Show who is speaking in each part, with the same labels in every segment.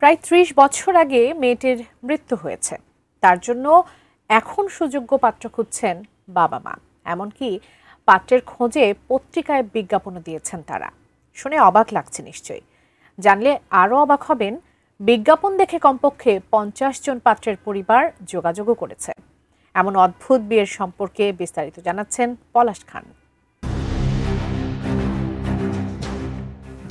Speaker 1: প্রায় ৩০ বছর আগে মেয়েটির মৃত্যু হয়েছে। তার জন্য এখন সুযোগ্য পাত্র খুঁজছেন বাবা মা। এমনকি পাত্রের খোঁজে পত্রিকায় বিজ্ঞাপনও দিয়েছেন তারা। শুনে অবাক লাগছে নিশ্চয়ই। জানলে আরও অবাক হবেন, বিজ্ঞাপন দেখে কমপক্ষে ৫০ জন পাত্রের পরিবার যোগাযোগও করেছে। এমন অদ্ভুত বিয়ের সম্পর্কে বিস্তারিত জানাচ্ছেন পলাশ খান।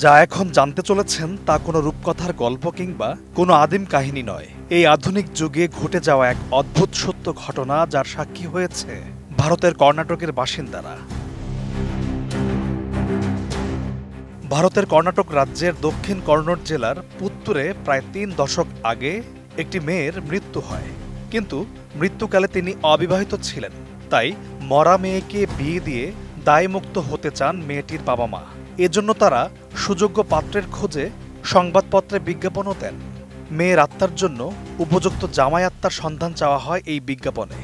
Speaker 2: যা এখন জানতে চলেছেন তা কোনো রূপকথার গল্প কিংবা কোনো আদিম কাহিনী নয়। এই আধুনিক যুগে ঘটে যাওয়া এক অদ্ভুত সত্য ঘটনা, যার সাক্ষী হয়েছে ভারতের কর্ণাটকের বাসিন্দারা। ভারতের কর্ণাটক রাজ্যের দক্ষিণ কন্নড় জেলার পুত্তুরে প্রায় ৩ দশক আগে একটি মেয়ের মৃত্যু হয়। কিন্তু মৃত্যুকালে তিনি অবিবাহিত ছিলেন। তাই মরা মেয়েকে বিয়ে দিয়ে দায়মুক্ত হতে চান মেয়েটির বাবা মা। এজন্য তারা সুযোগ্য পাত্রের খোঁজে সংবাদপত্রে বিজ্ঞাপনও দেন। মেয়ের আত্মার জন্য উপযুক্ত জামাই আত্মার সন্ধান চাওয়া হয় এই বিজ্ঞাপনে,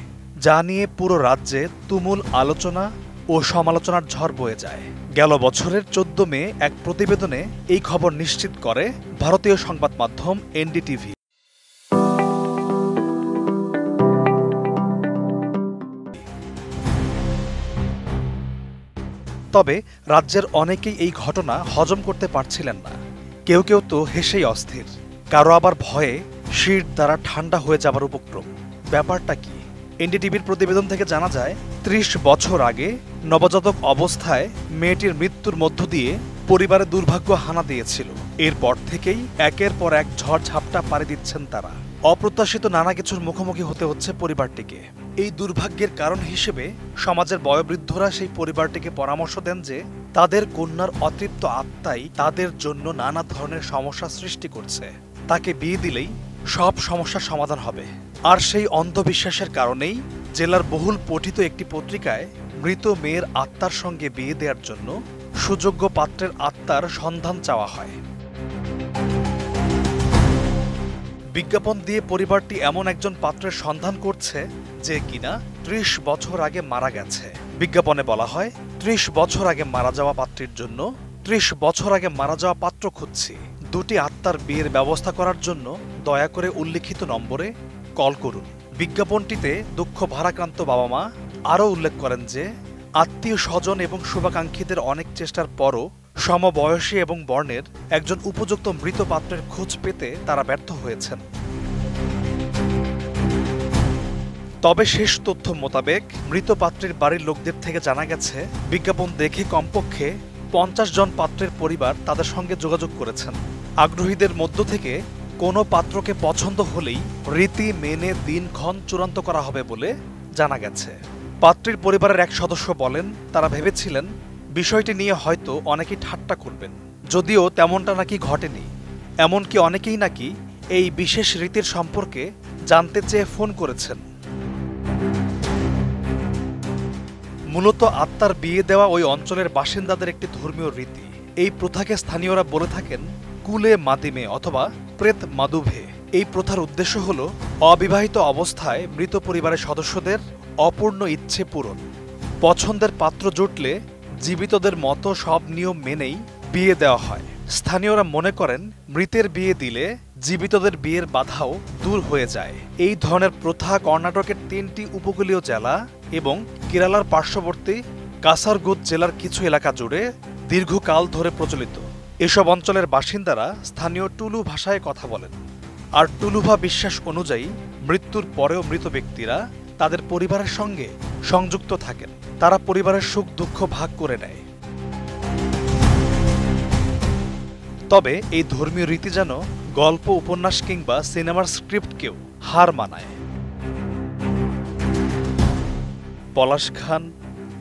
Speaker 2: যা নিয়ে পুরো রাজ্যে তুমুল আলোচনা ও সমালোচনার ঝড় বয়ে যায়। গেল বছরের ১৪ মে এক প্রতিবেদনে এই খবর নিশ্চিত করে ভারতীয় সংবাদ মাধ্যম এনডিটিভি। তবে রাজ্যের অনেকেই এই ঘটনা হজম করতে পারছিলেন না। কেউ কেউ তো হেসেই অস্থির, কারো আবার ভয়ে শির দ্বারা ঠান্ডা হয়ে যাবার উপক্রম। ব্যাপারটা কি? এনডিটিভির প্রতিবেদন থেকে জানা যায়, ৩০ বছর আগে নবজাতক অবস্থায় মেয়েটির মৃত্যুর মধ্য দিয়ে পরিবারে দুর্ভাগ্য হানা দিয়েছিল। এরপর থেকেই একের পর এক ঝড় ঝাপটা পাড়ি দিচ্ছেন তারা। অপ্রত্যাশিত নানা কিছুর মুখোমুখি হতে হচ্ছে পরিবারটিকে। এই দুর্ভাগ্যের কারণ হিসেবে সমাজের বয়োবৃদ্ধরা সেই পরিবারটিকে পরামর্শ দেন যে তাদের কন্যার অতৃপ্ত আত্মাই তাদের জন্য নানা ধরনের সমস্যা সৃষ্টি করছে। তাকে বিয়ে দিলেই সব সমস্যার সমাধান হবে। আর সেই অন্ধবিশ্বাসের কারণেই জেলার বহুল পঠিত একটি পত্রিকায় মৃত মেয়ের আত্মার সঙ্গে বিয়ে দেওয়ার জন্য সুযোগ্য পাত্রের আত্মার সন্ধান চাওয়া হয়। বিজ্ঞাপন দিয়ে পরিবারটি এমন একজন পাত্রের সন্ধান করছে যে কিনা ৩০ বছর আগে মারা গেছে। বিজ্ঞাপনে বলা হয়, ৩০ বছর আগে মারা যাওয়া পাত্রীর জন্য ৩০ বছর আগে মারা যাওয়া পাত্র খুঁজছি। দুটি আত্মার বিয়ের ব্যবস্থা করার জন্য দয়া করে উল্লিখিত নম্বরে কল করুন। বিজ্ঞাপনটিতে দুঃখ ভারাক্রান্ত বাবা মা আরও উল্লেখ করেন যে আত্মীয় স্বজন এবং শুভাকাঙ্ক্ষীদের অনেক চেষ্টার পরও সমবয়সী এবং বর্ণের একজন উপযুক্ত মৃত পাত্রের খোঁজ পেতে তারা ব্যর্থ হয়েছেন। তবে শেষ তথ্য মোতাবেক মৃত পাত্রের বাড়ির লোকদের থেকে জানা গেছে, বিজ্ঞাপন দেখে কমপক্ষে ৫০ জন পাত্রের পরিবার তাদের সঙ্গে যোগাযোগ করেছেন। আগ্রহীদের মধ্য থেকে কোনো পাত্রকে পছন্দ হলেই রীতি মেনে দিনক্ষণ চূড়ান্ত করা হবে বলে জানা গেছে। পাত্রীর পরিবারের এক সদস্য বলেন, তারা ভেবেছিলেন বিষয়টি নিয়ে হয়তো অনেকেই ঠাট্টা করবেন, যদিও তেমনটা নাকি ঘটেনি। এমনকি অনেকেই নাকি এই বিশেষ রীতির সম্পর্কে জানতে চেয়ে ফোন করেছেন। মূলত আত্মার বিয়ে দেওয়া ওই অঞ্চলের বাসিন্দাদের একটি ধর্মীয় রীতি। এই প্রথাকে স্থানীয়রা বলে থাকেন কুলে মাদিমে অথবা প্রেত মাদুভে। এই প্রথার উদ্দেশ্য হল অবিবাহিত অবস্থায় মৃত পরিবারের সদস্যদের অপূর্ণ ইচ্ছে পূরণ। পছন্দের পাত্র জুটলে জীবিতদের মতো সব নিয়ম মেনেই বিয়ে দেওয়া হয়। স্থানীয়রা মনে করেন মৃতের বিয়ে দিলে জীবিতদের বিয়ের বাধাও দূর হয়ে যায়। এই ধরনের প্রথা কর্ণাটকের ৩টি উপকূলীয় জেলা এবং কেরালার পার্শ্ববর্তী কাসারগোদ জেলার কিছু এলাকা জুড়ে দীর্ঘকাল ধরে প্রচলিত। এসব অঞ্চলের বাসিন্দারা স্থানীয় টুলু ভাষায় কথা বলেন। আর টুলুভা বিশ্বাস অনুযায়ী মৃত্যুর পরেও মৃত ব্যক্তিরা তাদের পরিবারের সঙ্গে সংযুক্ত থাকেন। তারা পরিবারের সুখ দুঃখ ভাগ করে নেয়। তবে এই ধর্মীয় রীতি যেন গল্প, উপন্যাস কিংবা সিনেমার স্ক্রিপ্টকেও হার মানায়। পলাশ খান,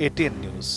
Speaker 2: এটিএন নিউজ।